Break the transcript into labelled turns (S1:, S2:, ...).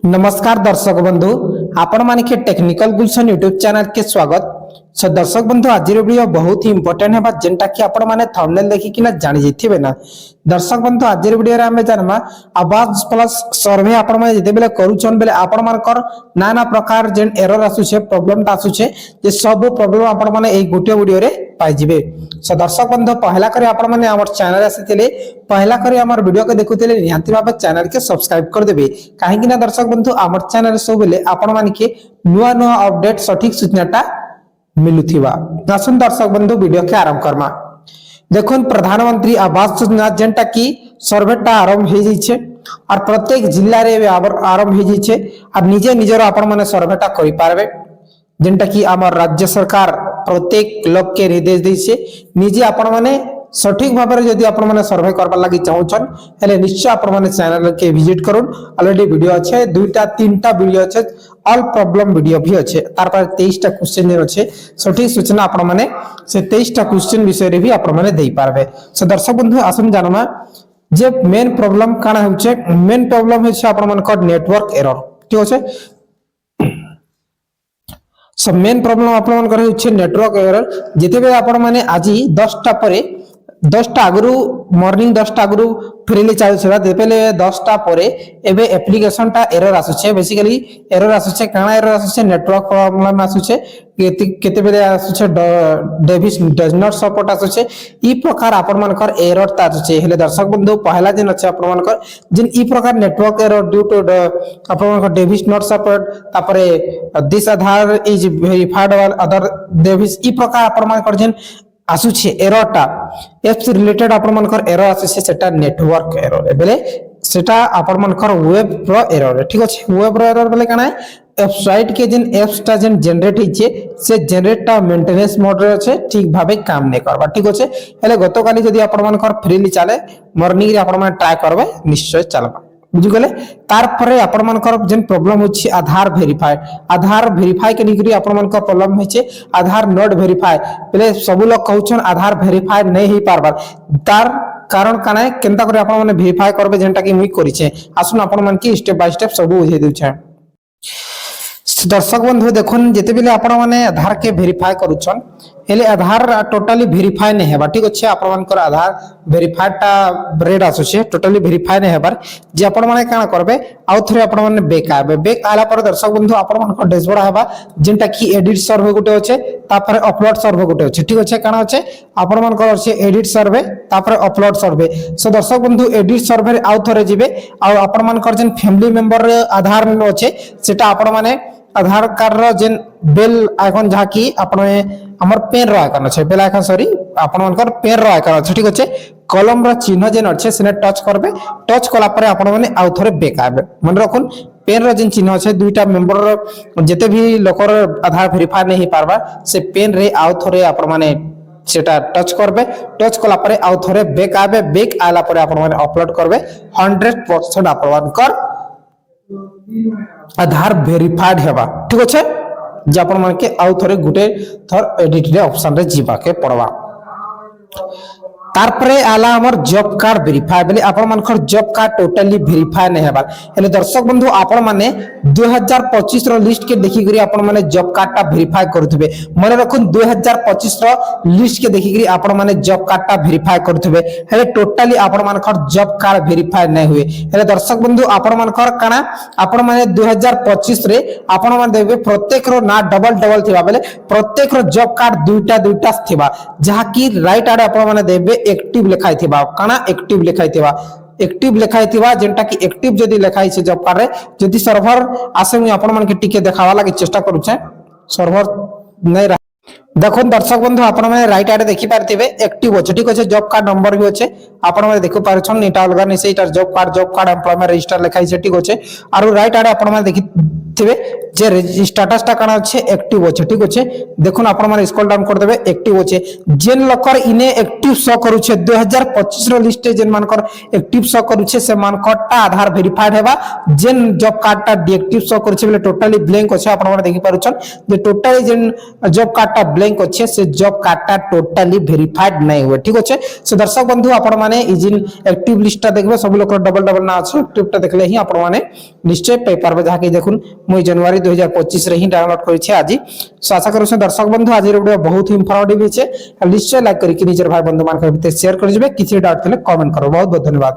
S1: नमस्कार दर्शक बंधु आपण माने टेक्निकल गुलशन यूट्यूब चैनल के स्वागत। सो दर्शक बंधु आज वीडियो बहुत ही इंपोर्टेंट है जेनटा कि आपण माने थंबनेल देखि कि ना जानि जैथिबे ना। दर्शक बंधु आज वीडियो रे हमें जानमा आवाज प्लस सर्वे आपण माने जते बेले करूछन बेले आपण मानकर नाना प्रकार जेन एरर आसु छे प्रॉब्लम ता आसु छे जे सब प्रॉब्लम आपण माने एई गोटे वीडियो रे पाइ जिवे। सो दर्शक बंधु पहला करे आपण माने हमर चैनल आसीतिले पहला करे हमर वीडियो के देखुतिले निहांती भाबे चैनल के सब्सक्राइब कर देबे काहे कि ना दर्शक बंधु हमर चैनल सब बेले आपण माने के नुवा नुवा अपडेट सटीक सूचनाटा मिलुथिबा। आसन दर्शक बंधु वीडियो के आरंभ करमा। देखुन प्रधानमंत्री आवास योजना जेनटा की सर्वेटा आरंभ हो जाइछे और प्रत्येक जिल्ला रे आरंभ हो जाइछे और निजे निजर आपण माने सर्वेटा करि पारबे जेनटा की हमर राज्य सरकार प्रत्येक लोक के निर्देश दैछे निजे आपण माने सठिक भाव में जदि आपण माने सर्वे करबा लागि चाहउछन हेले निश्चय आपण माने चैनल के विजिट करूँ। ऑलरेडी वीडियो अच्छे दुईटा तीनटा वीडियो अच्छे ऑल प्रॉब्लम वीडियो भी अच्छे तार पर 23टा क्वेश्चन अच्छे सठिक सूचना आपण माने से 23टा क्वेश्चन विषय रे भी आपण माने देई पारबे। सो दर्शक बंधु आसन जानमा जे मेन प्रॉब्लम काना होचे मेन प्रॉब्लम होचे आपण मानकर नेटवर्क एरर ठीक होचे। सो मेन प्रॉब्लम आपण मानकर होचे नेटवर्क एरर जेते बे आपण माने आज 10टा परे 10टा आगु मॉर्निंग 10टा आगु फ्रीली चालू छला देपेले 10टा परे एबे एप्लीकेशन टा एरर आसुछे बेसिकली एरर आसुछे काना एरर आसुछे नेटवर्क प्रॉब्लम आसुछे केते बेले आसुछे डेविस डज नॉट सपोर्ट आसुछे ई प्रकार आपण मानकर एरर ता आसुछे। हेले दर्शक बंधु पहला दिन अच्छे आपण मानकर जिन ई प्रकार नेटवर्क एरर ड्यू टू आपण मानकर डेविस नॉट सपोर्ट तापरे this Aadhaar is verified other device ई प्रकार आपण मानकर जिन आसुछे एररटा एप्स रिलेटेड आपण मानकर एरर आसुछे सेटा नेटवर्क एरर बेले सेटा आपण मानकर वेब प्रो एरर ठीक अछि। वेब प्रो एरर बेले काना वेबसाइट के जिन एप्स ता जिन जनरेट हिचे से जनरेटटा मेंटेनेंस मोड रे अछि ठीक भाबे काम नै करबा ठीक अछि। हेले गतकाली जदी आपण मानकर फ्रीली चले मॉर्निंग रे आपण मान ट्राई करबे निश्चय चलबा बुझि गेले। तार परे आपण मानकर जेन प्रॉब्लम होछि आधार वेरीफाई के निकरी आपण मानकर प्रॉब्लम होछि आधार नॉट वेरीफाई पहले सब लोग कहउछन आधार वेरीफाई नै ही पारबा तार कारण काना केनता करे आपण माने वेरीफाई करबे जेनटा कि मुई करि छे आसुन आपण मान की स्टेप बाय स्टेप सब बुझे दउ छे। दर्शक बंधु देखुन जेते बेले आपण माने आधार के वेरीफाई करूछन हेले आधार टोटली वेरीफाई नै हेबा ठीक अछि। आपण मानकर आधार वेरीफाई टा रेड आसुछे टोटली वेरीफाई नै हेबार जे आपण माने काना करबे आउ थरे आपण माने बैक आबे बैक आला पर दर्शक बंधु आपण मानकर डैशबोर्ड हेबा जेनटा कि एडिट सर्वे गुटे अछि तापर अपलोड सर्वे गुटे अछि ठीक अछि। काना अछि आपण मानकर अछि एडिट सर्वे तापर अपलोड सर्वे। सो दर्शक बंधु एडिट सर्वे रे आउ थरे जिवे आ आपण मानकर जेन फैमिली मेंबर रे आधार में अछि सेटा आपण माने आधार कार्ड रो जेन बेल आइकन जहा कि आपण हमर पेन रो आइकन अछि बेल आइकन सॉरी आपण मानकर पेन रो आइकन अछि ठीक अछि। कलम रो चिन्ह जेन अछि सेने टच करबे टच कला परे आपण माने आउ थरे बैक आबे मन रखुन पेन रो जेन चिन्ह अछि दुईटा मेंबर रो जते भी लोकर आधार वेरीफाई नै ही पारबा से पेन रे आउ थरे आपण माने सेटा टच करबे टच कला परे आउ थरे बैक आबे बैक आला परे आपण माने अपलोड करबे 100% आपण मानकर आधार वेरीफाइड हेबा ठीक अछि। जे आपण मान के आउ थरे गुटे थर एडिट रे ऑप्शन रे जीवा के पड़वा तार परे आला हमर जॉब कार्ड वेरीफाई बेले आपण मानकर जॉब कार्ड टोटली वेरीफाई नै हेबा। हेले दर्शक बंधु आपण माने 2025 रो लिस्ट के देखि गरी आपण माने जॉब कार्ड ता वेरीफाई करथबे मन रखुन 2025 रो लिस्ट के देखि गरी आपण माने जॉब कार्ड ता वेरीफाई करथबे हेले टोटली आपण मानकर जॉब कार्ड वेरीफाई नै हुए। हेले दर्शक बंधु आपण मानकर काना आपण माने 2025 रे आपण मान देबे प्रत्येक रो ना डबल डबल थिबा बेले प्रत्येक रो जॉब कार्ड दुईटा थिबा जहा कि राइट आडे आपण माने देबे एक्टिव लिखाई थिबा काना एक्टिव लिखाई थिबा जेंटा कि एक्टिव जदी लिखाई छै जॉब कार्ड रे जदी सर्वर आसे मु आपण मान के टिके देखावा लागि चेष्टा करू छै सर्वर नै देखुन दर्शक बंधु आपण माने राइट आडे देखि पारथिबे एक्टिव अछि ठीक अछि जॉब कार्ड नंबर भी अछि आपण माने देखि पारछन इटा अलगा नै सेटा जॉब कार्ड एम्प्लॉयमेंट रजिस्टर लिखाई छै ठीक अछि आरो राइट आडे आपण माने देखि ଦେଖିଥିବେ যে স্ট্যাটাসটা কাଣା আছে অ্যাক্টিভ আছে ঠিক আছে দেখুন আপন মানে স্ক্রল ডাউন করে দেবে অ্যাক্টিভ আছে যেন লোকর ইনে অ্যাক্টিভ শো করুছে 2025 র লিস্টে যেন মানকর অ্যাক্টিভ শো করুছে সে মানকরটা আধার ভেরিফাইড হেবা যেন জব কার্ডটা ডিঅ্যাক্টিভ শো করছে বলে টোটালি ব্ল্যাঙ্ক আছে আপন মানে দেখি পারুছন যে টোটালি যেন জব কার্ডটা ব্ল্যাঙ্ক আছে সে জব কার্ডটা টোটালি ভেরিফাইড নাই हुए ঠিক আছে সো দর্শক বন্ধু আপন মানে এই যেন অ্যাক্টিভ লিস্টটা দেখবে সব লোকর ডবল ডবল না আছে অ্যাক্টিভটা দেখলে হি আপন মানে নিশ্চয় পাই পারবে যাকে দেখুন মই জানুয়ারি 2025 রে হি ডাউনলোড করেছি আজি সো আশা করছি দর্শক বন্ধু আজির ভিডিও বহুত ইনফরমেটিভ হইছে নিশ্চয় লাইক করি কি নিজের ভাই বন্ধু মানক ভিতরে শেয়ার করে দিবে কিছু ডাউট থাকলে কমেন্ট করো বহুত বহুত ধন্যবাদ।